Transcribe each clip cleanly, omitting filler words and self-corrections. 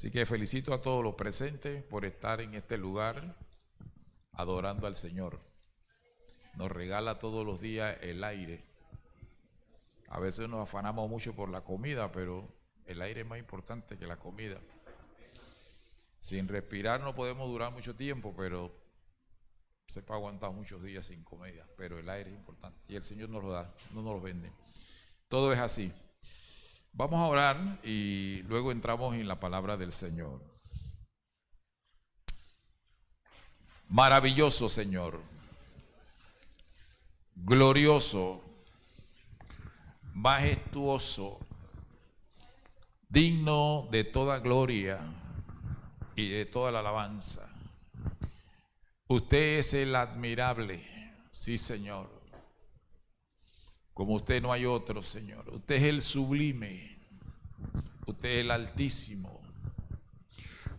Así que felicito a todos los presentes por estar en este lugar adorando al Señor. Nos regala todos los días el aire. A veces nos afanamos mucho por la comida, pero el aire es más importante que la comida. Sin respirar no podemos durar mucho tiempo, pero sepa aguantar muchos días sin comida, pero el aire es importante y el Señor nos lo da, no nos lo vende. Todo es así. Vamos a orar y luego entramos en la palabra del Señor. Maravilloso Señor, glorioso, majestuoso, digno de toda gloria y de toda la alabanza. Usted es el admirable, sí Señor. Como usted no hay otro, Señor. Usted es el sublime, usted es el altísimo,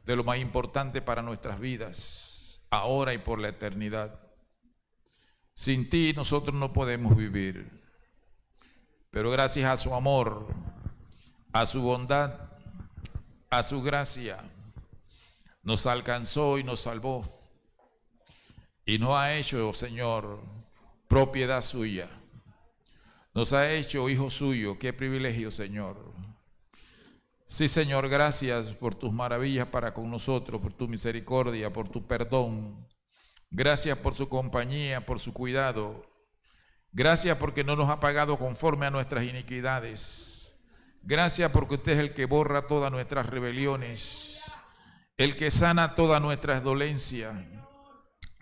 de lo más importante para nuestras vidas, ahora y por la eternidad. Sin ti nosotros no podemos vivir, pero gracias a su amor, a su bondad, a su gracia, nos alcanzó y nos salvó. Y nos ha hecho, Señor, propiedad suya. Nos ha hecho hijo suyo. Qué privilegio, Señor. Sí, Señor, gracias por tus maravillas para con nosotros, por tu misericordia, por tu perdón. Gracias por su compañía, por su cuidado. Gracias porque no nos ha pagado conforme a nuestras iniquidades. Gracias porque usted es el que borra todas nuestras rebeliones, el que sana todas nuestras dolencias,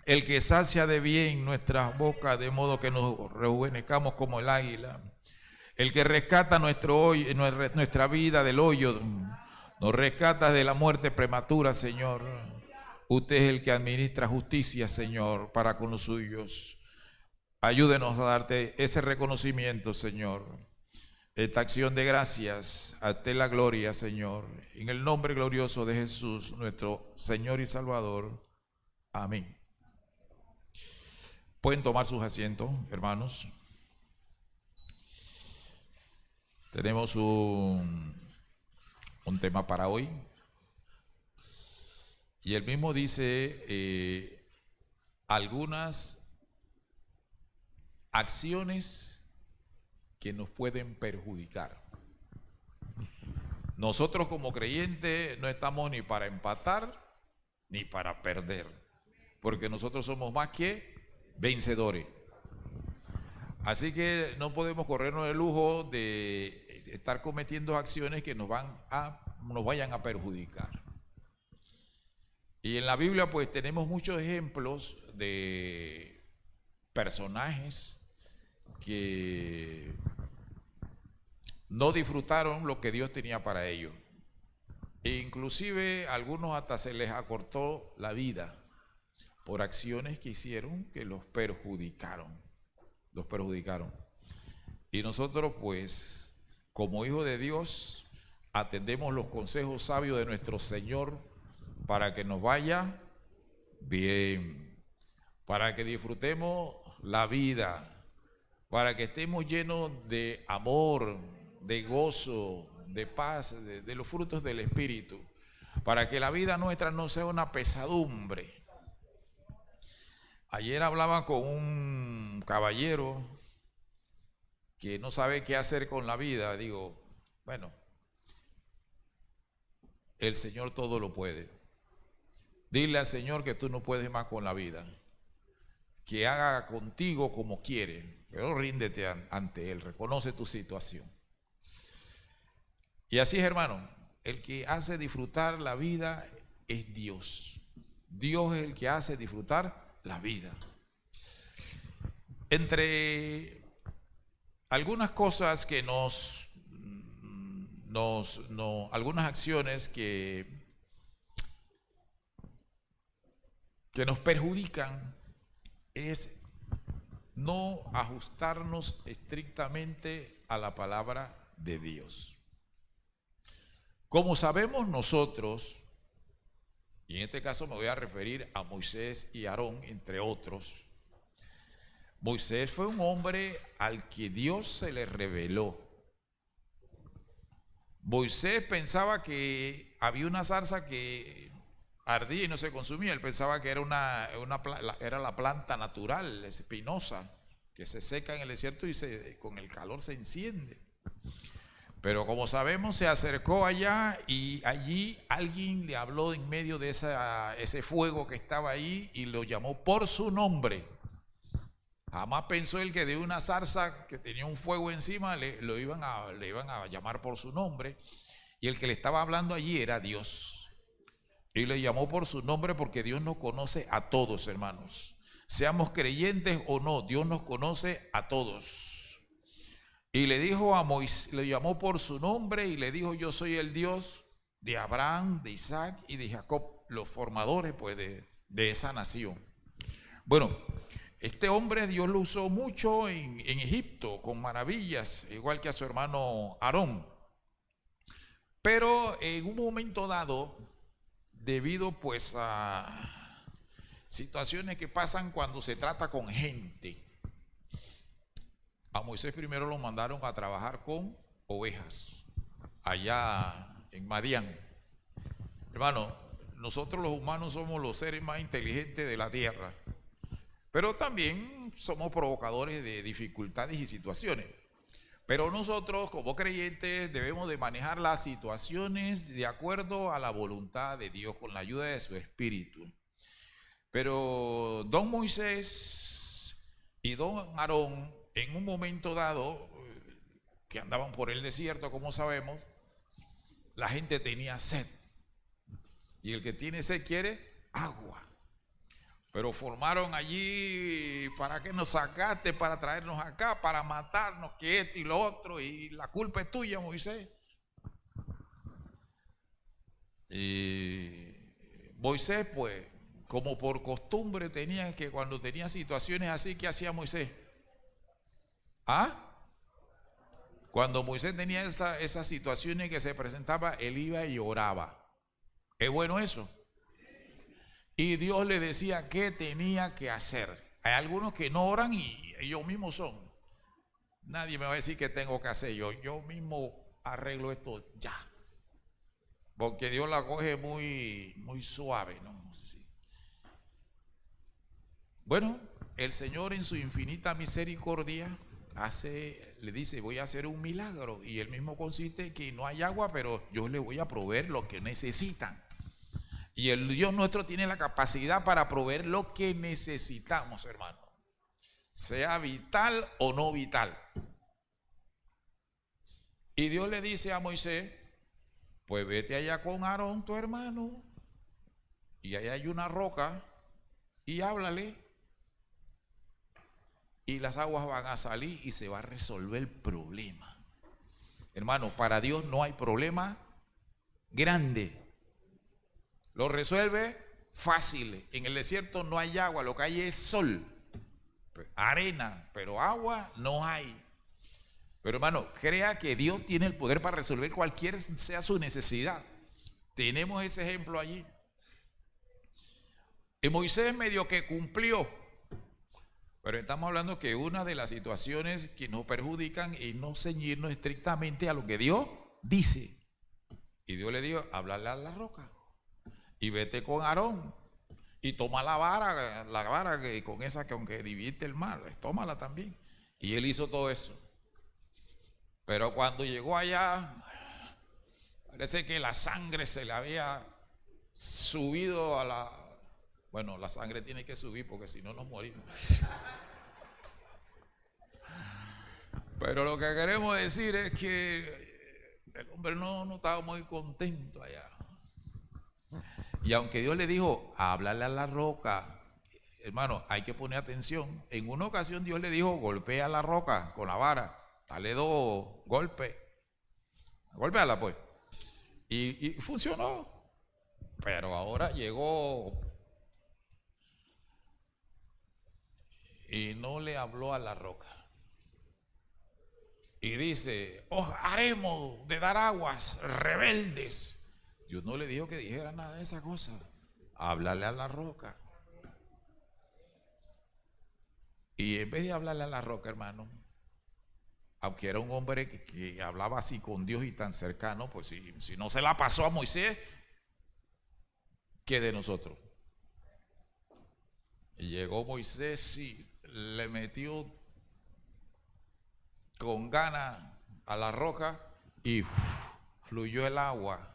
el que sacia de bien nuestras bocas, de modo que nos rejuvenezcamos como el águila. El que rescata nuestra vida del hoyo, nos rescata de la muerte prematura, Señor. Usted es el que administra justicia, Señor, para con los suyos. Ayúdenos a darte ese reconocimiento, Señor. Esta acción de gracias, a ti la gloria, Señor. En el nombre glorioso de Jesús, nuestro Señor y Salvador. Amén. Pueden tomar sus asientos, hermanos. Tenemos un tema para hoy. Y el mismo dice algunas acciones que nos pueden perjudicar. Nosotros como creyentes no estamos ni para empatar ni para perder, porque nosotros somos más que vencedores. Así que no podemos corrernos el lujo de estar cometiendo acciones que nos vayan a perjudicar. Y en la Biblia pues tenemos muchos ejemplos de personajes que no disfrutaron lo que Dios tenía para ellos. E inclusive a algunos hasta se les acortó la vida por acciones que hicieron que los perjudicaron. Y nosotros pues, como hijos de Dios, atendemos los consejos sabios de nuestro Señor para que nos vaya bien, para que disfrutemos la vida, para que estemos llenos de amor, de gozo, de paz, de los frutos del Espíritu, para que la vida nuestra no sea una pesadumbre. Ayer hablaba con un caballero que no sabe qué hacer con la vida. Digo, bueno, el Señor todo lo puede. Dile al Señor que tú no puedes más con la vida, que haga contigo como quiere, pero ríndete ante Él, reconoce tu situación. Y así es, hermano, el que hace disfrutar la vida es Dios. Dios es el que hace disfrutar la vida. Entre algunas cosas que algunas acciones que nos perjudican es no ajustarnos estrictamente a la palabra de Dios. Como sabemos nosotros, y en este caso me voy a referir a Moisés y Aarón, entre otros. Moisés fue un hombre al que Dios se le reveló. Moisés pensaba que había una zarza que ardía y no se consumía. Él pensaba que era era la planta natural, espinosa, que se seca en el desierto y con el calor se enciende. Pero como sabemos, se acercó allá y allí alguien le habló en medio de ese fuego que estaba ahí y lo llamó por su nombre. Jamás pensó él que de una zarza que tenía un fuego encima le iban a llamar por su nombre. Y el que le estaba hablando allí era Dios. Y le llamó por su nombre porque Dios nos conoce a todos, hermanos. Seamos creyentes o no, Dios nos conoce a todos. Y le dijo a Moisés, le llamó por su nombre y le dijo: yo soy el Dios de Abraham, de Isaac y de Jacob, los formadores pues de esa nación. Bueno, este hombre Dios lo usó mucho en Egipto con maravillas, igual que a su hermano Aarón. Pero en un momento dado, debido pues a situaciones que pasan cuando se trata con gente, a Moisés primero lo mandaron a trabajar con ovejas, allá en Madián. Hermano, nosotros los humanos somos los seres más inteligentes de la tierra, pero también somos provocadores de dificultades y situaciones. Pero nosotros como creyentes debemos de manejar las situaciones de acuerdo a la voluntad de Dios, con la ayuda de su Espíritu. Pero don Moisés y don Aarón, en un momento dado, que andaban por el desierto, como sabemos, la gente tenía sed. Y el que tiene sed quiere agua. Pero formaron allí: ¿para qué nos sacaste? Para traernos acá, para matarnos, que esto y lo otro, y la culpa es tuya, Moisés. Y Moisés, pues, como por costumbre tenía que cuando tenía situaciones así, ¿qué hacía Moisés? Cuando Moisés tenía esas situaciones que se presentaba, él iba y oraba. ¿Es bueno eso? Y Dios le decía qué tenía que hacer. Hay algunos que no oran y ellos mismos son. Nadie me va a decir qué tengo que hacer. Yo mismo arreglo esto ya. Porque Dios la coge muy, muy suave, ¿no? Bueno, el Señor en su infinita misericordia le dice: voy a hacer un milagro. Y el mismo consiste en que no hay agua, pero yo le voy a proveer lo que necesitan. Y el Dios nuestro tiene la capacidad para proveer lo que necesitamos, hermano, sea vital o no vital. Y Dios le dice a Moisés: pues vete allá con Aarón, tu hermano, y allá hay una roca, y háblale, y las aguas van a salir y se va a resolver el problema. Hermano, para Dios no hay problema grande. Lo resuelve fácil. En el desierto no hay agua, lo que hay es sol, arena, pero agua no hay. Pero hermano, crea que Dios tiene el poder para resolver cualquier sea su necesidad. Tenemos ese ejemplo allí. Y Moisés medio que cumplió. Pero estamos hablando que una de las situaciones que nos perjudican es no ceñirnos estrictamente a lo que Dios dice. Y Dios le dijo: háblale a la roca. Y vete con Aarón y toma la vara que con esa que aunque divide el mar, tómala también. Y él hizo todo eso. Pero cuando llegó allá, parece que la sangre se le había subido a la... Bueno, la sangre tiene que subir porque si no nos morimos. Pero lo que queremos decir es que el hombre no estaba muy contento allá. Y aunque Dios le dijo: háblale a la roca, hermano, hay que poner atención. En una ocasión Dios le dijo: golpea la roca con la vara, dale 2 golpes, golpéala pues. Y funcionó. Pero ahora llegó y no le habló a la roca. Y dice: os haremos de dar aguas rebeldes. Dios no le dijo que dijera nada de esa cosa. Háblale a la roca. Y en vez de hablarle a la roca, hermano, aunque era un hombre que hablaba así con Dios y tan cercano, pues si no se la pasó a Moisés, ¿qué de nosotros? Y llegó Moisés y le metió con ganas a la roca y fluyó el agua,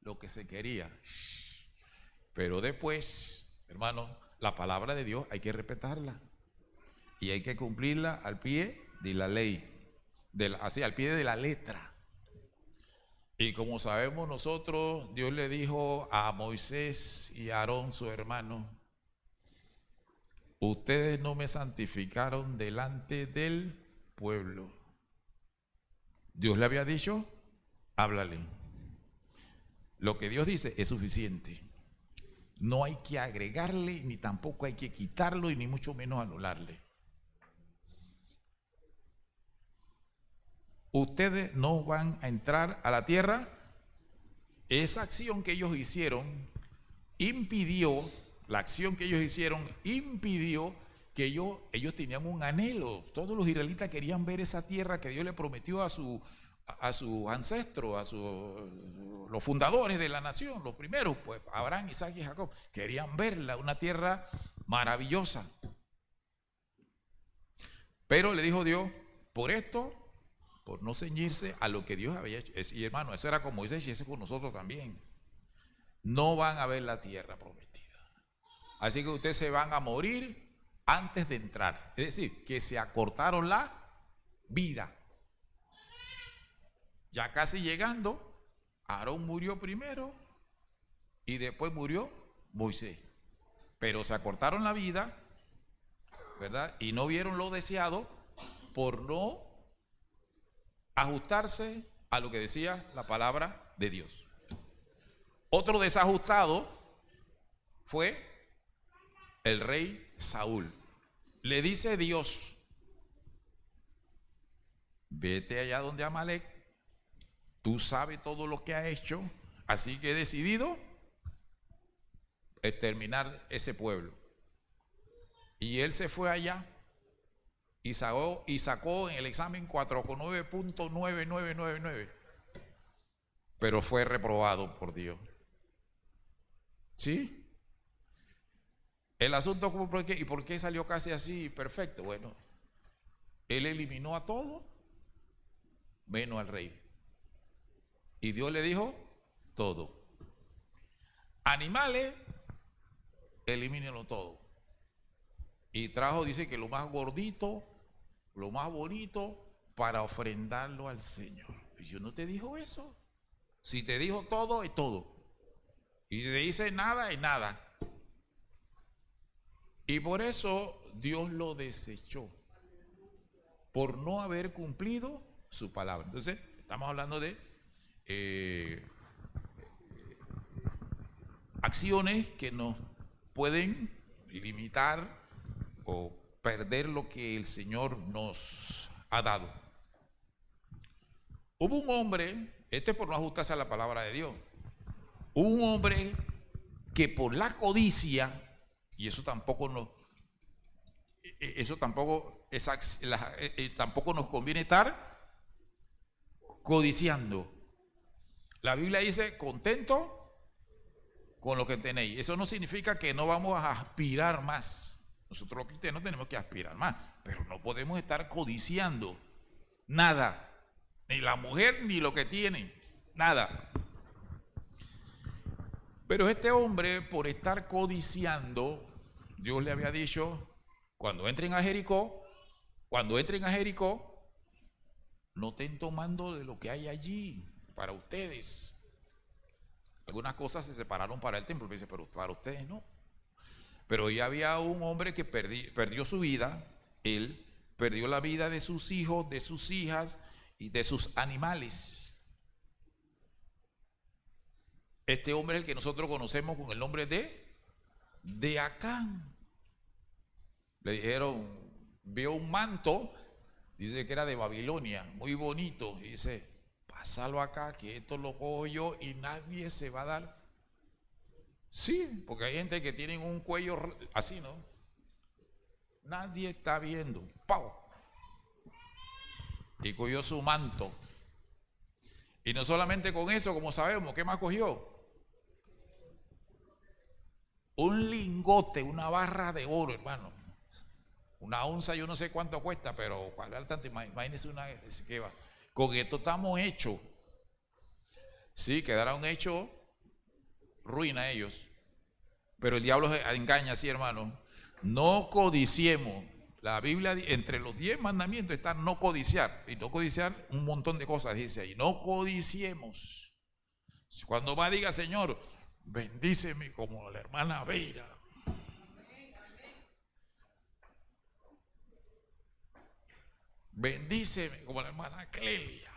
lo que se quería. Pero después, hermano, la palabra de Dios hay que respetarla y hay que cumplirla al pie de la ley, así al pie de la letra. Y como sabemos nosotros, Dios le dijo a Moisés y a Aarón, su hermano: ustedes no me santificaron delante del pueblo. Dios le había dicho: háblale. Lo que Dios dice es suficiente. No hay que agregarle, ni tampoco hay que quitarlo, y ni mucho menos anularle. Ustedes no van a entrar a la tierra. Esa acción que ellos hicieron impidió, la acción que ellos hicieron impidió que ellos tenían un anhelo. Todos los israelitas querían ver esa tierra que Dios le prometió a sus ancestros, los fundadores de la nación, los primeros, pues Abraham, Isaac y Jacob, querían verla, una tierra maravillosa. Pero le dijo Dios: por esto, por no ceñirse a lo que Dios había hecho. Y hermano, eso era con Moisés y eso con nosotros también. No van a ver la tierra prometida. Así que ustedes se van a morir antes de entrar. Es decir, que se acortaron la vida. Ya casi llegando, Aarón murió primero y después murió Moisés. Pero se acortaron la vida, ¿verdad? Y no vieron lo deseado por no ajustarse a lo que decía la palabra de Dios. Otro desajustado fue el rey Saúl. Le dice Dios: vete allá donde Amalek, tú sabes todo lo que ha hecho, así que he decidido exterminar ese pueblo. Y él se fue allá y sacó en el examen 4,9.9999, pero fue reprobado por Dios. ¿Sí? El asunto, ¿y por qué salió casi así perfecto? Bueno, él eliminó a todo menos al rey. Y Dios le dijo: todo. Animales, elimínenlo todo. Y trajo, dice que lo más gordito, lo más bonito, para ofrendarlo al Señor. ¿Y yo no te dijo eso? Si te dijo todo, es todo. Y si te dice nada, es nada. Y por eso Dios lo desechó, por no haber cumplido su palabra. Entonces, estamos hablando de acciones que nos pueden limitar o perder lo que el Señor nos ha dado. Hubo un hombre, por no ajustarse a la palabra de Dios, hubo un hombre que por la codicia, y eso tampoco tampoco nos conviene estar codiciando. La Biblia dice: contento con lo que tenéis. Eso no significa que no vamos a aspirar más. Nosotros los cristianos tenemos que aspirar más, pero no podemos estar codiciando nada, ni la mujer ni lo que tienen, nada. Pero este hombre, por estar codiciando, Dios le había dicho: cuando entren a Jericó, no estén tomando de lo que hay allí para ustedes. Algunas cosas se separaron para el templo, me dice, pero para ustedes no. Pero ya había un hombre que perdió su vida. Él perdió la vida de sus hijos, de sus hijas y de sus animales. Este hombre es el que nosotros conocemos con el nombre de Acán. Le dijeron, vio un manto, dice que era de Babilonia, muy bonito, y dice: pásalo acá, que esto lo cojo yo y nadie se va a dar. Sí, porque hay gente que tiene un cuello así, ¿no? Nadie está viendo. ¡Pau! y cogió su manto. Y no solamente con eso, como sabemos, ¿qué más cogió? Un lingote, una barra de oro, hermano. Una onza yo no sé cuánto cuesta, pero pagar tanto, imagínense una que va. Con esto estamos hechos. Sí, quedaron hechos ruina ellos. Pero el diablo engaña así, hermano. No codiciemos. La Biblia, entre los 10 mandamientos está no codiciar. Y no codiciar un montón de cosas, dice ahí. No codiciemos. Cuando más diga, Señor, bendíceme como la hermana Beira. Bendíceme como la hermana Clelia.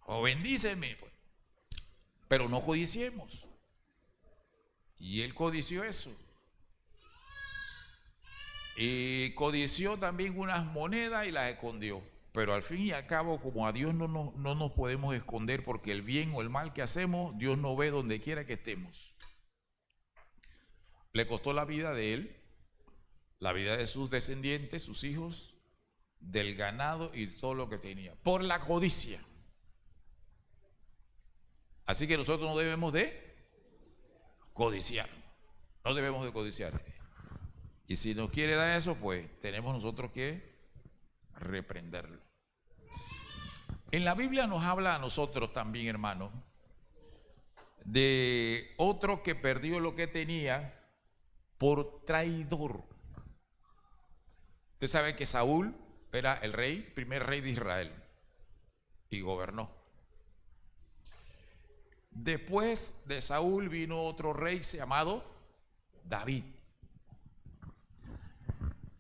O bendíceme, pues. Pero no codiciemos. Y él codició eso. Y codició también unas monedas y las escondió. Pero al fin y al cabo, como a Dios no nos podemos esconder, porque el bien o el mal que hacemos, Dios no ve donde quiera que estemos. Le costó la vida de él, la vida de sus descendientes, sus hijos, del ganado y todo lo que tenía, por la codicia. Así que nosotros no debemos de codiciar, no debemos de codiciar. Y si nos quiere dar eso, pues tenemos nosotros que reprenderlo. En la Biblia nos habla a nosotros también, hermano, de otro que perdió lo que tenía por traidor. Usted sabe que Saúl era el rey, primer rey de Israel, y gobernó. Después de Saúl vino otro rey llamado David.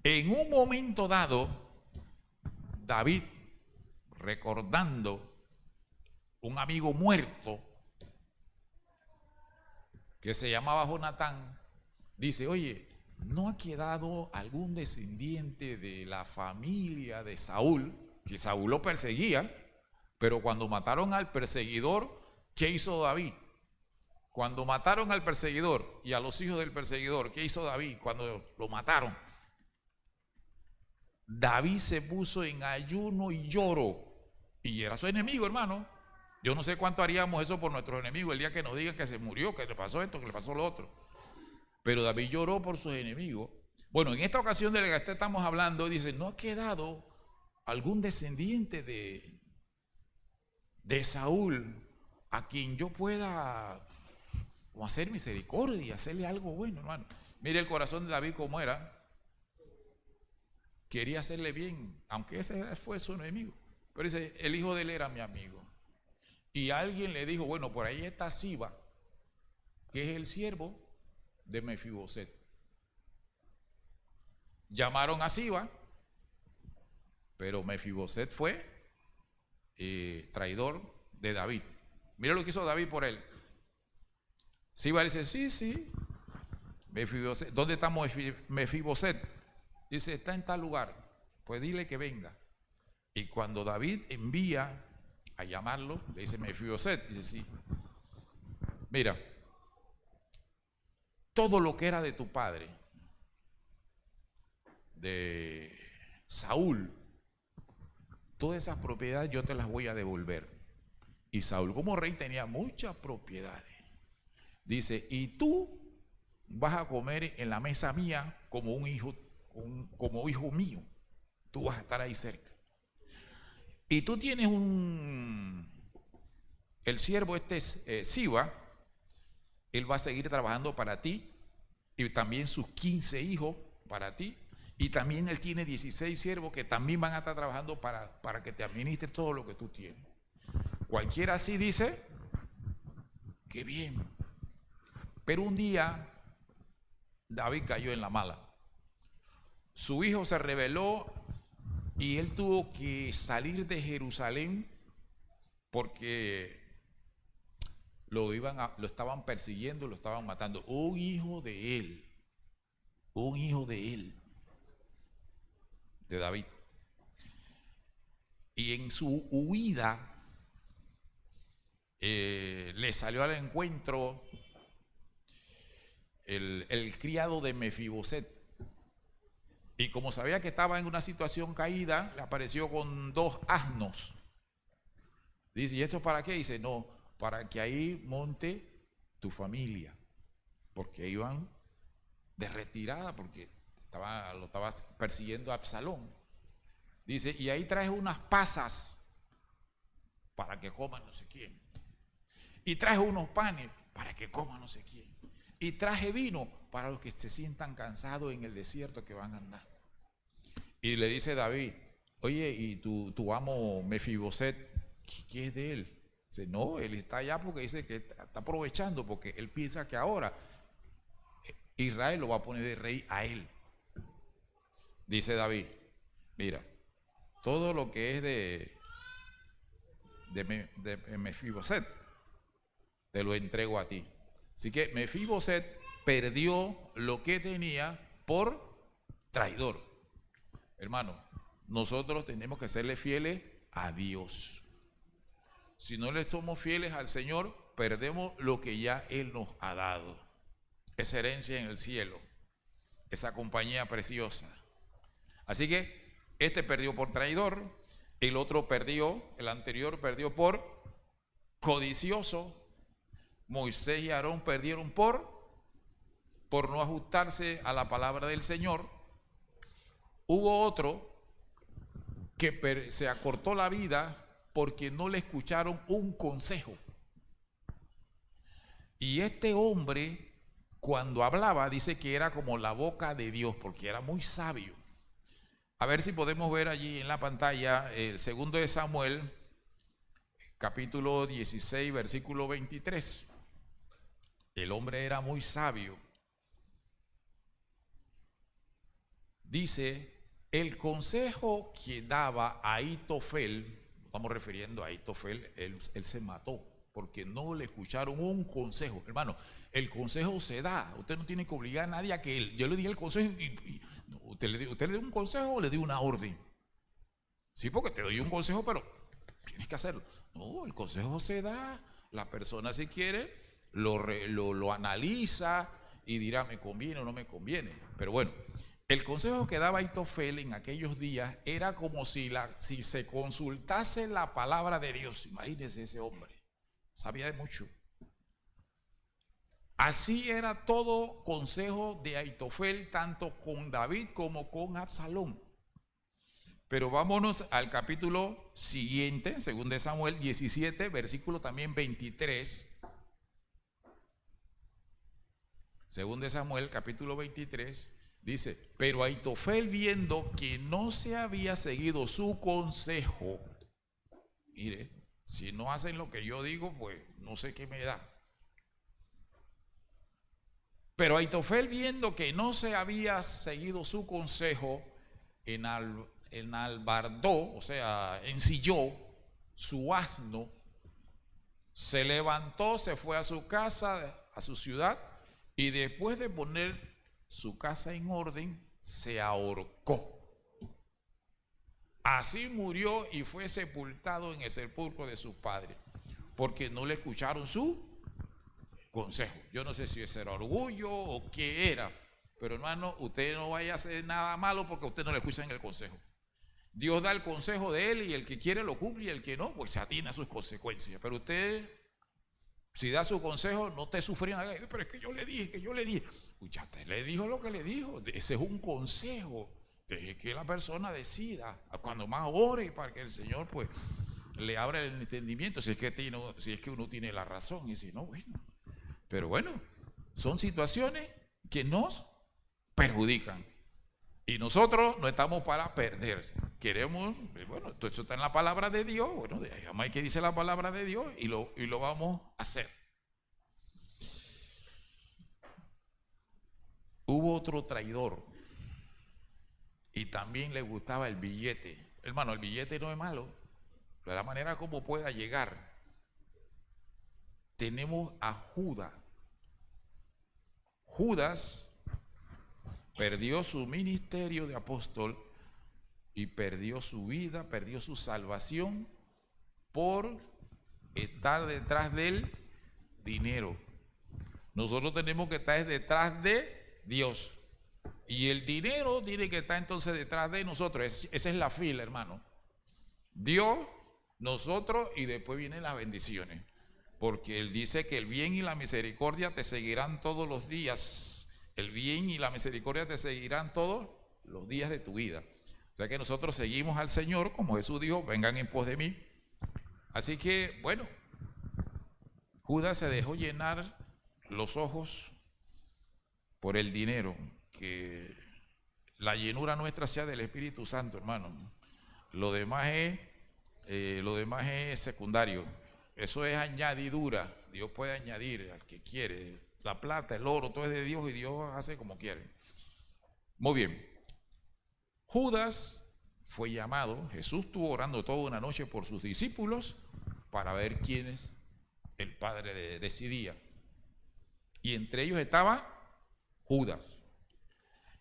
En un momento dado, David, recordando un amigo muerto que se llamaba Jonatán, dice, oye, ¿no ha quedado algún descendiente de la familia de Saúl? Que Saúl lo perseguía, pero cuando mataron al perseguidor, ¿qué hizo David? Cuando mataron al perseguidor y a los hijos del perseguidor, ¿qué hizo David cuando lo mataron? David se puso en ayuno y lloro, y era su enemigo, hermano. Yo no sé cuánto haríamos eso por nuestros enemigos el día que nos digan que se murió, que le pasó esto, que le pasó lo otro. Pero David lloró por sus enemigos. Bueno, en esta ocasión de la que estamos hablando, dice, ¿no ha quedado algún descendiente de Saúl a quien yo pueda hacer misericordia, hacerle algo bueno, hermano? Mire el corazón de David cómo era. Quería hacerle bien, aunque ese fue su enemigo. Pero dice, el hijo de él era mi amigo. Y alguien le dijo, bueno, por ahí está Siba, que es el siervo de Mefiboset. Llamaron a Siba, pero Mefiboset fue traidor de David. Mira lo que hizo David por él. Siba le dice, sí, Mefiboset. ¿Dónde está Mefiboset? Dice, está en tal lugar, pues dile que venga. Y cuando David envía a llamarlo, le dice Mefiboset, dice, sí, mira, todo lo que era de tu padre, de Saúl, todas esas propiedades yo te las voy a devolver. Y Saúl como rey tenía muchas propiedades. Dice, y tú vas a comer en la mesa mía como un hijo, como hijo mío. Tú vas a estar ahí cerca. Y tú tienes el siervo Siba, él va a seguir trabajando para ti, y también sus 15 hijos para ti, y también él tiene 16 siervos que también van a estar trabajando para que te administre todo lo que tú tienes. Cualquiera así dice, qué bien. Pero un día, David cayó en la mala. Su hijo se rebeló y él tuvo que salir de Jerusalén porque lo estaban persiguiendo, lo estaban matando. Un hijo de él, de David. Y en su huida le salió al encuentro el criado de Mefiboset. Y como sabía que estaba en una situación caída, le apareció con 2 asnos. Dice, ¿y esto para qué? Dice, no, para que ahí monte tu familia. Porque iban de retirada, porque lo estaba persiguiendo a Absalón. Dice, y ahí traes unas pasas para que coman no sé quién. Y traje unos panes para que coman no sé quién. Y traje vino para los que se sientan cansados en el desierto que van a andar. Y le dice David, oye, ¿y tu amo Mefiboset, qué es de él? Dice, no, él está allá porque dice que está aprovechando, porque él piensa que ahora Israel lo va a poner de rey a él. Dice David, mira, todo lo que es de Mefiboset, te lo entrego a ti. Así que Mefiboset perdió lo que tenía por traidor. Hermano, nosotros tenemos que serle fieles a Dios. Si no le somos fieles al Señor, perdemos lo que ya Él nos ha dado. Esa herencia en el cielo, esa compañía preciosa. Así que este perdió por traidor, el otro perdió, el anterior perdió por codicioso. Moisés y Aarón perdieron por no ajustarse a la palabra del Señor. Hubo otro que se acortó la vida porque no le escucharon un consejo. Y este hombre, cuando hablaba, dice que era como la boca de Dios, porque era muy sabio. A ver si podemos ver allí en la pantalla el 2 de Samuel, capítulo 16, versículo 23. El hombre era muy sabio. Dice, el consejo que daba Ahitofel, estamos refiriendo a Ahitofel, él se mató porque no le escucharon un consejo. Hermano, el consejo se da, usted no tiene que obligar a nadie a que él, yo le di el consejo usted le dio un consejo o le dio una orden. Sí, porque te doy un consejo, pero tienes que hacerlo. No, el consejo se da, la persona si quiere lo analiza y dirá me conviene o no me conviene. Pero bueno, el consejo que daba Ahitofel en aquellos días era como si se consultase la palabra de Dios. Imagínese ese hombre, sabía de mucho. Así era todo consejo de Ahitofel, tanto con David como con Absalón. Pero vámonos al capítulo siguiente, 2 de Samuel 17, versículo también 23. 2 de Samuel, capítulo 23, dice, pero Ahitofel, viendo que no se había seguido su consejo, mire, si no hacen lo que yo digo, pues no sé qué me da. Pero Ahitofel, viendo que no se había seguido su consejo, enalbardó, o sea, ensilló su asno, se levantó, se fue a su casa, a su ciudad, y después de poner su casa en orden, se ahorcó. Así murió y fue sepultado en el sepulcro de sus padres, porque no le escucharon su consejo. Yo no sé si ese era orgullo o qué era, pero hermano, usted no vaya a hacer nada malo porque usted no le escuchan el consejo. Dios da el consejo de él y el que quiere lo cumple y el que no, pues se atiene a sus consecuencias. Pero usted, si da su consejo, no esté sufriendo. Pero es que yo le dije. Pues ya usted le dijo lo que le dijo. Ese es un consejo. Deje que la persona decida. Cuando más ore para que el Señor pues le abra el entendimiento. Si es que uno tiene la razón y si no, bueno. Pero bueno, son situaciones que nos perjudican. Y nosotros no estamos para perder. Queremos, bueno, todo eso está en la palabra de Dios. Bueno, digamos que dice la palabra de Dios y lo vamos a hacer. Hubo otro traidor y también le gustaba el billete. Hermano, el billete no es malo, de la manera como pueda llegar. Tenemos a Judas. Judas perdió su ministerio de apóstol y perdió su vida, perdió su salvación por estar detrás del dinero. Nosotros tenemos que estar detrás de Dios Y el dinero tiene que estar entonces detrás de nosotros. Esa es la fila, hermano. Dios, nosotros y después vienen las bendiciones. Porque Él dice que el bien y la misericordia te seguirán todos los días. El bien y la misericordia te seguirán todos los días de tu vida. O sea que nosotros seguimos al Señor, como Jesús dijo, vengan en pos de mí. Así que, bueno, Judas se dejó llenar los ojos por el dinero. Que la llenura nuestra sea del Espíritu Santo, hermano. Lo demás es secundario. Eso es añadidura. Dios puede añadir al que quiere. La plata, el oro, todo es de Dios y Dios hace como quiere. Muy bien. Judas fue llamado. Jesús estuvo orando toda una noche por sus discípulos para ver quiénes el Padre decidía. Y entre ellos estaba Judas.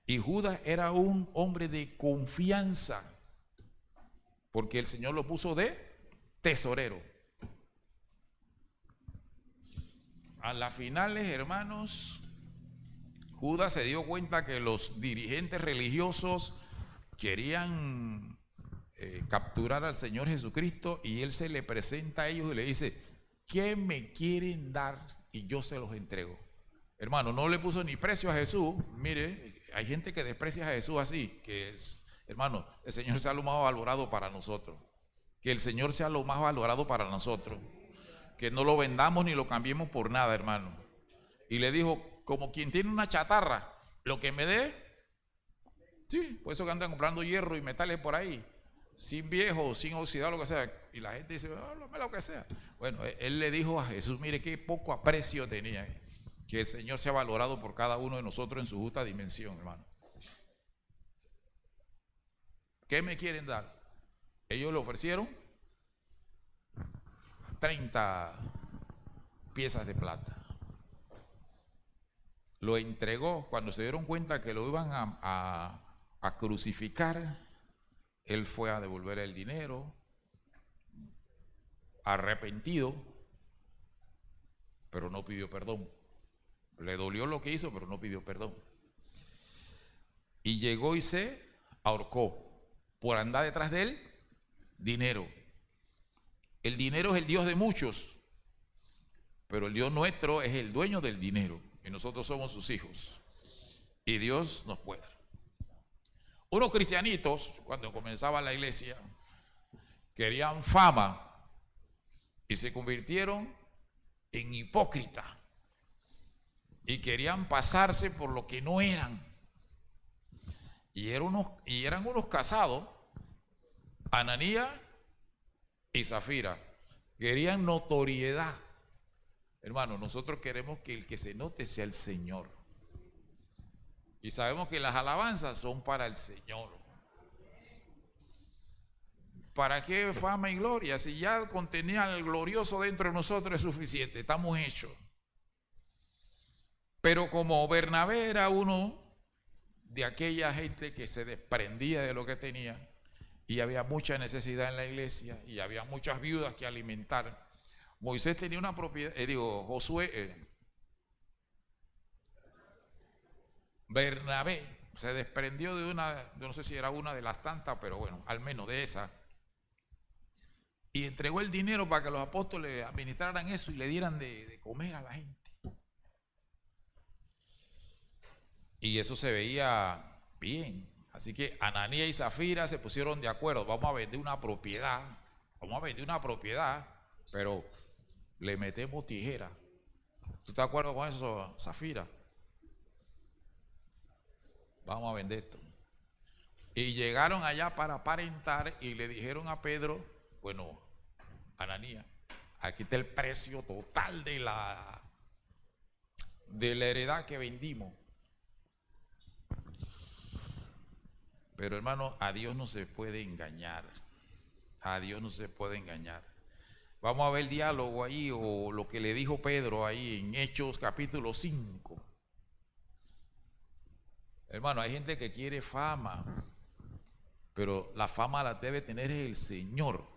Y Judas era un hombre de confianza, porque el Señor lo puso de tesorero. A las finales, hermanos, Judas se dio cuenta que los dirigentes religiosos querían capturar al Señor Jesucristo, y Él se le presenta a ellos y le dice: ¿qué me quieren dar? Y yo se los entrego. Hermano, no le puso ni precio a Jesús. Mire, hay gente que desprecia a Jesús así, que es, hermano, el Señor sea lo más valorado para nosotros. Que el Señor sea lo más valorado para nosotros. Que no lo vendamos ni lo cambiemos por nada, hermano. Y le dijo, como quien tiene una chatarra, lo que me dé, sí, por eso que andan comprando hierro y metales por ahí, sin viejo, sin oxidado, lo que sea. Y la gente dice, lo que sea. Bueno, él le dijo a Jesús, mire qué poco aprecio tenía. Que el Señor sea valorado por cada uno de nosotros en su justa dimensión, hermano. ¿Qué me quieren dar? Ellos le ofrecieron 30 piezas de plata. Lo entregó. Cuando se dieron cuenta que lo iban a crucificar, él fue a devolver el dinero, arrepentido, pero no pidió perdón. Le dolió lo que hizo, pero no pidió perdón. Y llegó y se ahorcó por andar detrás de él dinero. El dinero es el Dios de muchos, pero el Dios nuestro es el dueño del dinero y nosotros somos sus hijos y Dios nos puede. Unos cristianitos, cuando comenzaba la iglesia, querían fama y se convirtieron en hipócritas y querían pasarse por lo que no eran. Y eran unos casados, Ananías y Zafira, querían notoriedad. Hermano, nosotros queremos que el que se note sea el Señor. Y sabemos que las alabanzas son para el Señor. ¿Para qué fama y gloria? Si ya contenía el glorioso dentro de nosotros es suficiente, estamos hechos. Pero como Bernabé era uno de aquella gente que se desprendía de lo que tenía, y había mucha necesidad en la iglesia, y había muchas viudas que alimentar. Moisés tenía una propiedad, Bernabé se desprendió de una, yo no sé si era una de las tantas, pero bueno, al menos de esa, y entregó el dinero para que los apóstoles administraran eso y le dieran de comer a la gente. Y eso se veía bien. Así que Ananías y Zafira se pusieron de acuerdo, vamos a vender una propiedad, pero le metemos tijera. ¿Tú estás de acuerdo con eso, Zafira? Vamos a vender esto. Y llegaron allá para aparentar y le dijeron a Pedro, bueno, Ananías, aquí está el precio total de la heredad que vendimos. Pero hermano, a Dios no se puede engañar. A Dios no se puede engañar. Vamos a ver el diálogo ahí, o lo que le dijo Pedro ahí en Hechos capítulo 5. Hermano, hay gente que quiere fama, pero la fama la debe tener el Señor.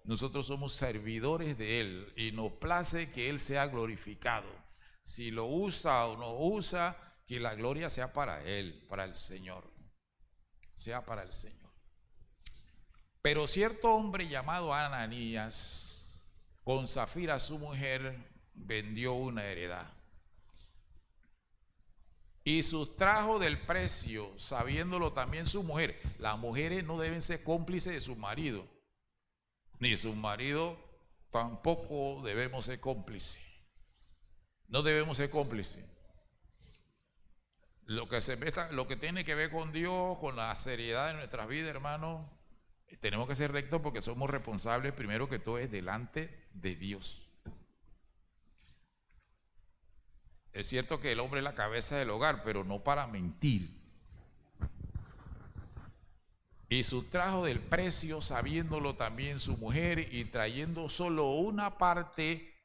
Nosotros somos servidores de Él y nos place que Él sea glorificado. Si lo usa o no usa, Que la gloria sea para Él, para el Señor. Sea para el Señor. Pero cierto hombre llamado Ananías, con Zafira su mujer, vendió una heredad. Y sustrajo del precio, sabiéndolo también su mujer. Las mujeres no deben ser cómplices de su marido, ni su marido tampoco debemos ser cómplices. No debemos ser cómplices. Lo que tiene que ver con Dios, con la seriedad de nuestras vidas, hermanos, tenemos que ser rectos porque somos responsables, primero que todo, es delante de Dios. Es cierto que el hombre es la cabeza del hogar, pero no para mentir. Y sustrajo del precio, sabiéndolo también su mujer, y trayendo solo una parte,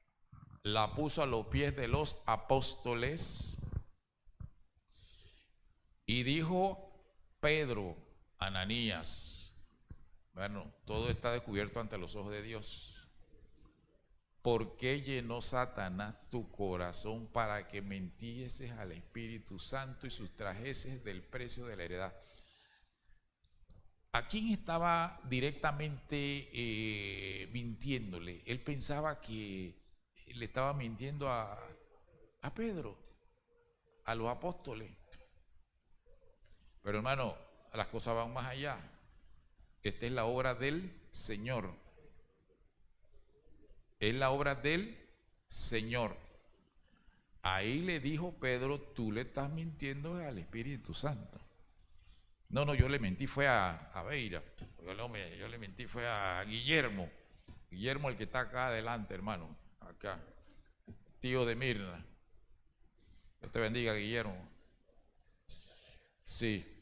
la puso a los pies de los apóstoles. Y dijo Pedro, Ananías, bueno, todo está descubierto ante los ojos de Dios. ¿Por qué llenó Satanás tu corazón para que mentieses al Espíritu Santo y sustrajeses del precio de la heredad? ¿A quién estaba directamente mintiéndole? Él pensaba que le estaba mintiendo a Pedro, a los apóstoles. Pero hermano, las cosas van más allá. Esta es la obra del Señor. Es la obra del Señor. Ahí le dijo Pedro, tú le estás mintiendo al Espíritu Santo. No, yo le mentí, fue a Beira. Yo le mentí, fue a Guillermo. Guillermo, el que está acá adelante, hermano. Acá. Tío de Mirna. Dios te bendiga, Guillermo. Sí.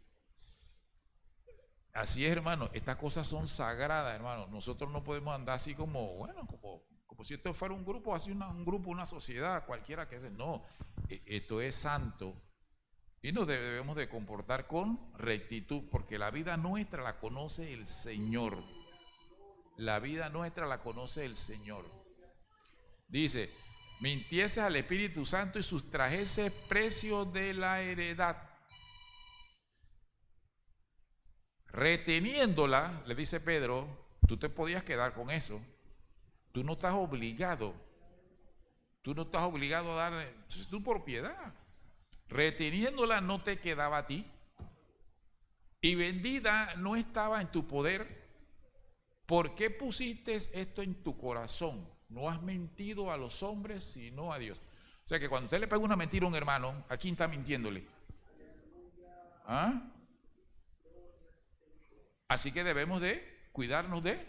Así es, hermano. Estas cosas son sagradas, hermano. Nosotros no podemos andar así como, bueno, como si esto fuera un grupo, así un grupo, una sociedad, cualquiera que sea. No, esto es santo. Y nos debemos de comportar con rectitud, porque la vida nuestra la conoce el Señor. La vida nuestra la conoce el Señor. Dice, mintiese al Espíritu Santo y sustrajese precio de la heredad. Reteniéndola, le dice Pedro, tú te podías quedar con eso. Tú no estás obligado. Tú no estás obligado a dar, es tu propiedad. Reteniéndola no te quedaba a ti. Y vendida no estaba en tu poder. ¿Por qué pusiste esto en tu corazón? No has mentido a los hombres, sino a Dios. O sea que cuando usted le pega una mentira a un hermano, ¿a quién está mintiéndole? ¿Ah? Así que debemos de cuidarnos de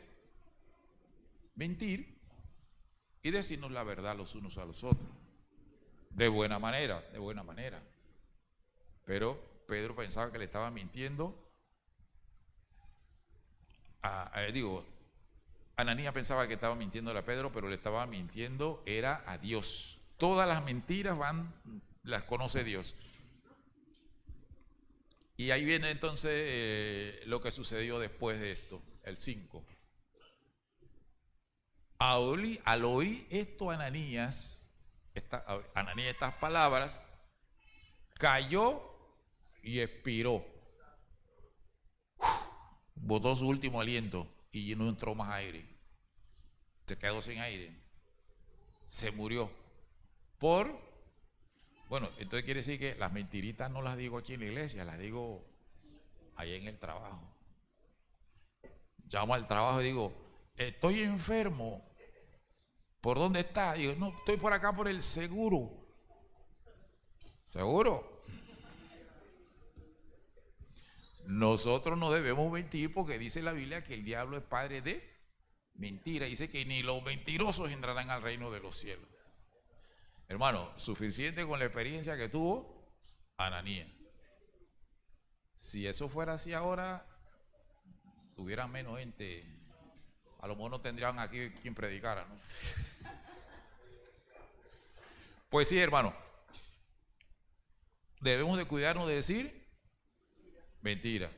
mentir y decirnos la verdad los unos a los otros. De buena manera, de buena manera. Pero Pedro pensaba que le estaba mintiendo. Ananías pensaba que estaba mintiéndole a Pedro, pero le estaba mintiendo era a Dios. Todas las mentiras las conoce Dios. Y ahí viene entonces lo que sucedió después de esto, el 5. Al oír esto Ananías estas palabras, cayó y expiró. Botó su último aliento y no entró más aire. Se quedó sin aire. Se murió. Bueno, entonces quiere decir que las mentiritas no las digo aquí en la iglesia, las digo ahí en el trabajo. Llamo al trabajo y digo, estoy enfermo. ¿Por dónde está? Digo, no, estoy por acá por el seguro. ¿Seguro? Nosotros no debemos mentir porque dice la Biblia que el diablo es padre de mentira. Dice que ni los mentirosos entrarán al reino de los cielos. Hermano, suficiente con la experiencia que tuvo Ananías. Si eso fuera así ahora, hubiera menos gente. A lo mejor no tendrían aquí quien predicara, ¿no? Pues sí, hermano. Debemos de cuidarnos de decir mentira.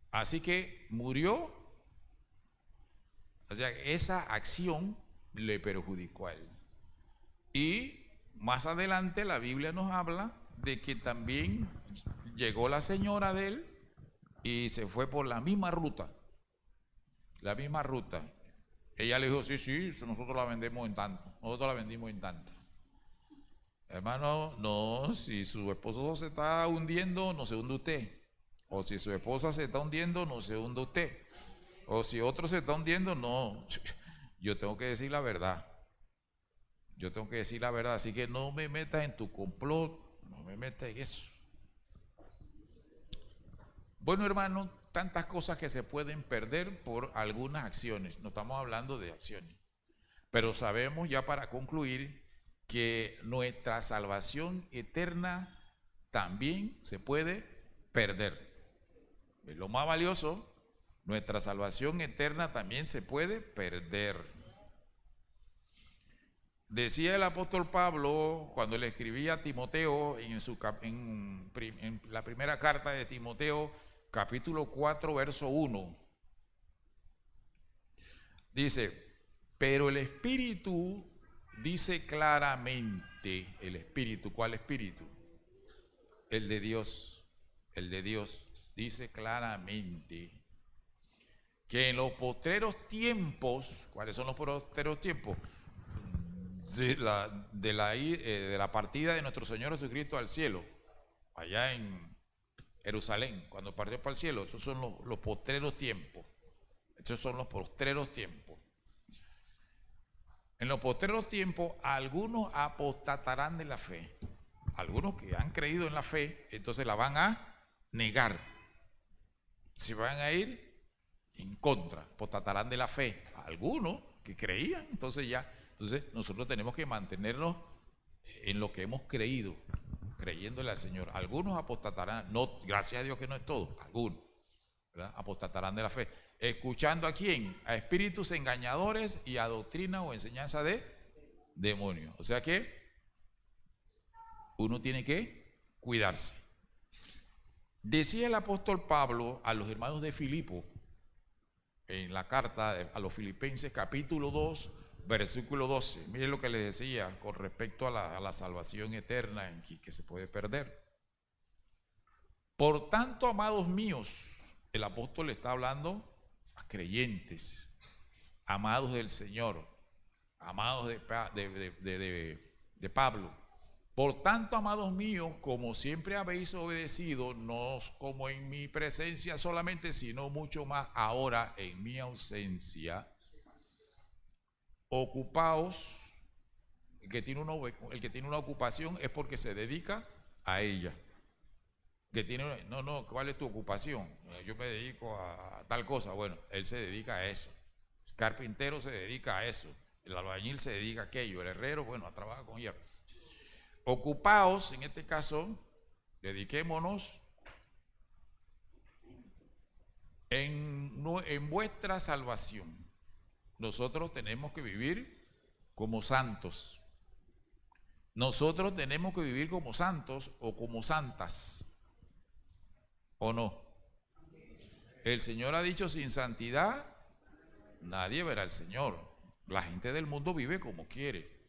Así que murió. O sea, esa acción le perjudicó a él. Y más adelante la Biblia nos habla de que también llegó la señora de él y se fue por la misma ruta. La misma ruta. Ella le dijo, sí, nosotros la vendemos en tanto. Nosotros la vendimos en tanto. Hermano, no, si su esposo se está hundiendo, no se hunde usted. O si su esposa se está hundiendo, no se hunde usted. O si otro se está hundiendo, no. Yo tengo que decir la verdad. Yo tengo que decir la verdad. Así que no me metas en tu complot, no me metas en eso. Bueno, hermano, tantas cosas que se pueden perder por algunas acciones. No estamos hablando de acciones. Pero sabemos ya para concluir que nuestra salvación eterna también se puede perder. Es lo más valioso, nuestra salvación eterna también se puede perder. Decía el apóstol Pablo cuando le escribía a Timoteo en la primera carta de Timoteo, capítulo 4, verso 1. Dice, pero el Espíritu dice claramente, el Espíritu, ¿cuál Espíritu? El de Dios, dice claramente que en los postreros tiempos, ¿cuáles son los postreros tiempos? De la partida de nuestro Señor Jesucristo al cielo, allá en Jerusalén, cuando partió para el cielo, esos son los postreros tiempos. Esos son los postreros tiempos. En los postreros tiempos, algunos apostatarán de la fe. Algunos que han creído en la fe, entonces la van a negar. Se van a ir en contra, apostatarán de la fe. Algunos que creían, entonces nosotros tenemos que mantenernos en lo que hemos creído, creyéndole al Señor. Algunos apostatarán, no, gracias a Dios que no es todo, algunos, ¿verdad? Apostatarán de la fe. ¿Escuchando a quién? A espíritus engañadores y a doctrina o enseñanza de demonios. O sea que uno tiene que cuidarse. Decía el apóstol Pablo a los hermanos de Filipo, en la carta a los Filipenses, capítulo 2, versículo 12. Miren lo que les decía con respecto a la salvación eterna en que se puede perder. Por tanto, amados míos, el apóstol está hablando a creyentes, amados del Señor, amados de Pablo. Por tanto, amados míos, como siempre habéis obedecido, no como en mi presencia solamente, sino mucho más ahora en mi ausencia, ocupaos. El que tiene una ocupación es porque se dedica a ella. ¿Cuál es tu ocupación? Yo me dedico a tal cosa. Bueno, él se dedica a eso. El carpintero se dedica a eso. El albañil se dedica a aquello. El herrero, bueno, a trabajar con hierro. Ocupaos, en este caso, dediquémonos en vuestra salvación. Nosotros tenemos que vivir como santos. Nosotros tenemos que vivir como santos o como santas. ¿O no? El Señor ha dicho, sin santidad nadie verá al Señor. La gente del mundo vive como quiere.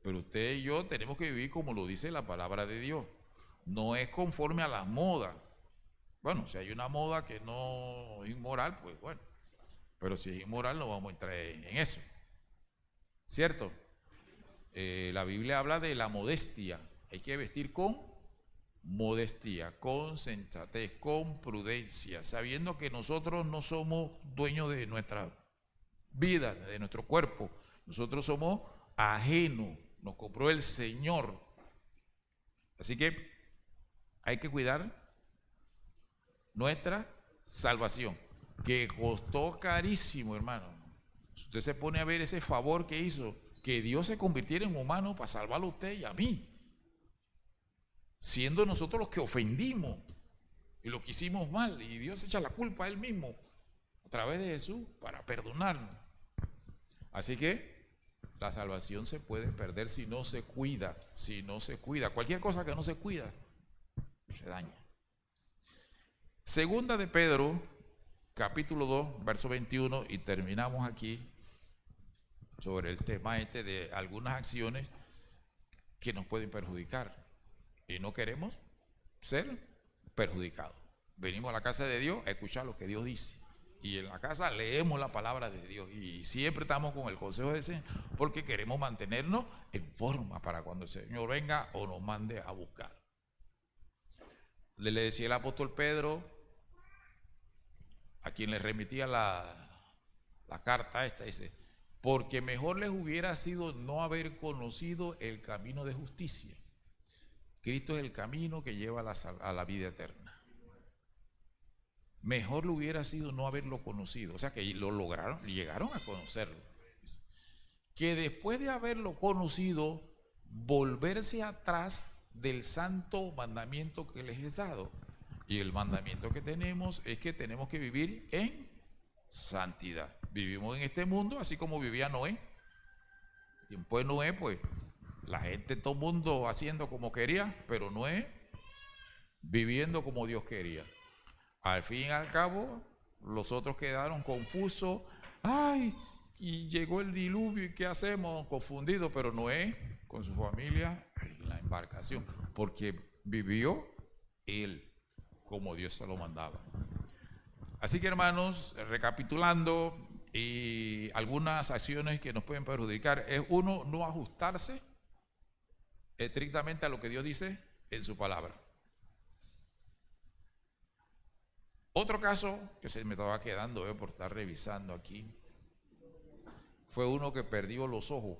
Pero usted y yo tenemos que vivir como lo dice la palabra de Dios. No es conforme a las modas. Bueno, si hay una moda que no es inmoral, pues bueno. Pero si es inmoral, no vamos a entrar en eso. ¿Cierto? La Biblia habla de la modestia. Hay que vestir con modestia, con sensatez, con prudencia, sabiendo que nosotros no somos dueños de nuestra vida, de nuestro cuerpo. Nosotros somos ajenos. Nos compró el Señor. Así que hay que cuidar nuestra salvación, que costó carísimo, hermano. Usted se pone a ver ese favor que hizo, que Dios se convirtiera en humano para salvarlo a usted y a mí, siendo nosotros los que ofendimos y lo que hicimos mal, y Dios echa la culpa a Él mismo a través de Jesús para perdonarnos. Así que la salvación se puede perder si no se cuida, Cualquier cosa que no se cuida, se daña. Segunda de Pedro, capítulo 2, verso 21, y terminamos aquí sobre el tema de algunas acciones que nos pueden perjudicar. Y no queremos ser perjudicados. Venimos a la casa de Dios a escuchar lo que Dios dice. Y en la casa leemos la palabra de Dios. Y siempre estamos con el consejo de Señor porque queremos mantenernos en forma para cuando el Señor venga o nos mande a buscar. Le decía el apóstol Pedro, a quien le remitía la carta esta, dice, porque mejor les hubiera sido no haber conocido el camino de justicia. Cristo es el camino que lleva a la vida eterna. Mejor le hubiera sido no haberlo conocido, o sea que lo lograron, llegaron a conocerlo. Que después de haberlo conocido, volverse atrás del santo mandamiento que les he dado. Y el mandamiento que tenemos es que tenemos que vivir en santidad. Vivimos en este mundo así como vivía Noé. Tiempo de Noé, pues la gente, todo el mundo haciendo como quería, pero Noé viviendo como Dios quería. Al fin y al cabo, los otros quedaron confusos. Ay, y llegó el diluvio, ¿y qué hacemos? Confundidos, pero Noé con su familia en la embarcación, porque vivió él como Dios se lo mandaba. Así que, hermanos, recapitulando, y algunas acciones que nos pueden perjudicar es uno, no ajustarse estrictamente a lo que Dios dice en su palabra. Otro caso que se me estaba quedando por estar revisando aquí fue uno que perdió los ojos,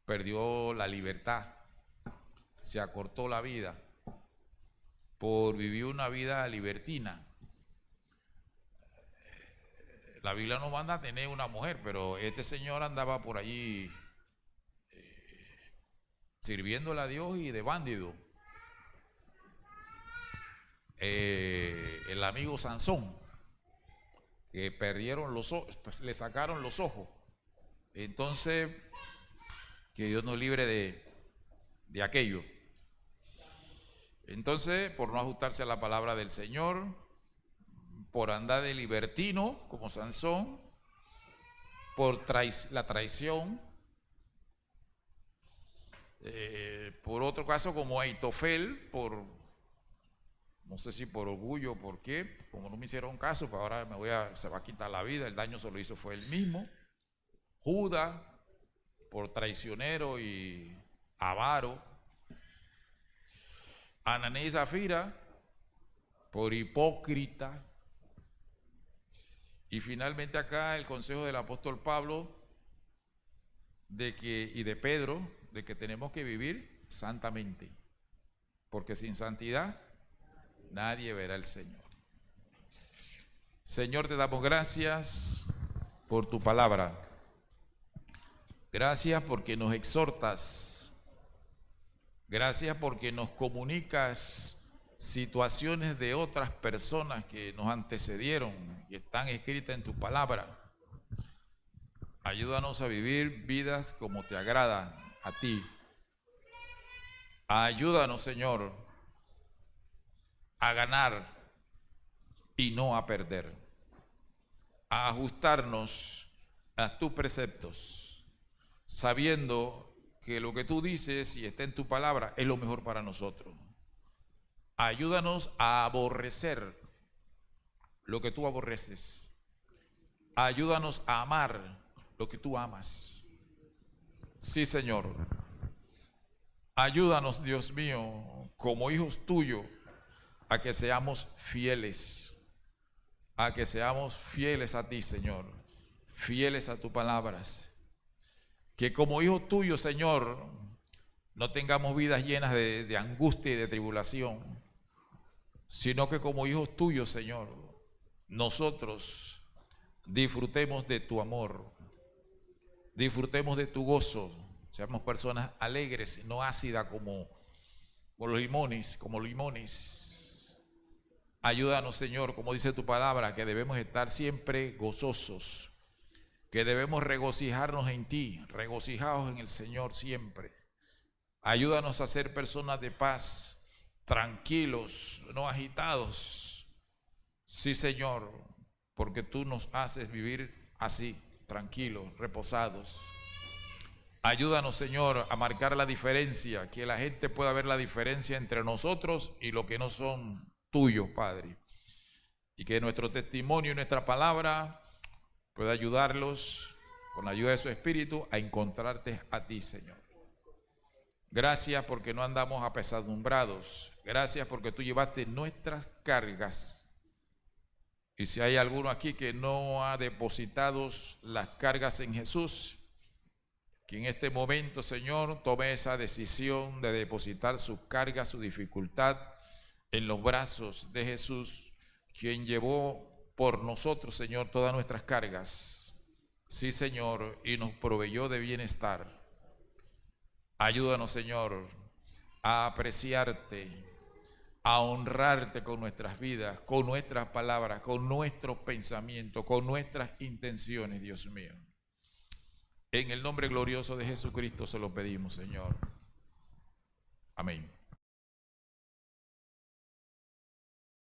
perdió la libertad, se acortó la vida por vivir una vida libertina. La Biblia nos manda a tener una mujer, pero este señor andaba por allí sirviéndole a Dios y de bandido. El amigo Sansón, que perdieron los ojos, pues, le sacaron los ojos. Entonces, que Dios nos libre de aquello. Entonces, por no ajustarse a la palabra del Señor, por andar de libertino como Sansón, por la traición, por otro caso como Aitofel, por no sé si por orgullo o por qué, como no me hicieron caso, pues ahora se va a quitar la vida, el daño se lo hizo fue él mismo. Judas, por traicionero y avaro. Ananías y Zafira, por hipócrita. Y finalmente acá el consejo del apóstol Pablo y de Pedro, de que tenemos que vivir santamente, porque sin santidad nadie verá al Señor. Señor, te damos gracias por tu palabra. Gracias porque nos exhortas. Gracias porque nos comunicas situaciones de otras personas que nos antecedieron y están escritas en tu palabra. Ayúdanos a vivir vidas como te agrada a ti. Ayúdanos, Señor, a ganar y no a perder, a ajustarnos a tus preceptos, sabiendo que lo que tú dices y está en tu palabra es lo mejor para nosotros. Ayúdanos a aborrecer lo que tú aborreces. Ayúdanos a amar lo que tú amas. Sí, Señor. Ayúdanos, Dios mío, como hijos tuyos, a que seamos fieles. A que seamos fieles a ti, Señor. Fieles a tus palabras. Que como hijos tuyos, Señor, no tengamos vidas llenas de angustia y de tribulación, sino que como hijos tuyos, Señor, nosotros disfrutemos de tu amor, disfrutemos de tu gozo, seamos personas alegres, no ácidas como limones. Ayúdanos, Señor, como dice tu palabra, que debemos estar siempre gozosos, que debemos regocijarnos en ti, regocijados en el Señor siempre. Ayúdanos a ser personas de paz, tranquilos, no agitados. Sí, Señor, porque tú nos haces vivir así, tranquilos, reposados. Ayúdanos, Señor, a marcar la diferencia, que la gente pueda ver la diferencia entre nosotros y los que no son tuyos, Padre. Y que nuestro testimonio y nuestra palabra pueda ayudarlos, con la ayuda de su Espíritu, a encontrarte a ti, Señor. Gracias porque no andamos apesadumbrados. Gracias porque tú llevaste nuestras cargas. Y si hay alguno aquí que no ha depositado las cargas en Jesús, que en este momento, Señor, tome esa decisión de depositar sus cargas, su dificultad en los brazos de Jesús, quien llevó por nosotros, Señor, todas nuestras cargas. Sí, Señor, y nos proveyó de bienestar. Ayúdanos, Señor, a apreciarte, a honrarte con nuestras vidas, con nuestras palabras, con nuestros pensamientos, con nuestras intenciones, Dios mío. En el nombre glorioso de Jesucristo se lo pedimos, Señor. Amén.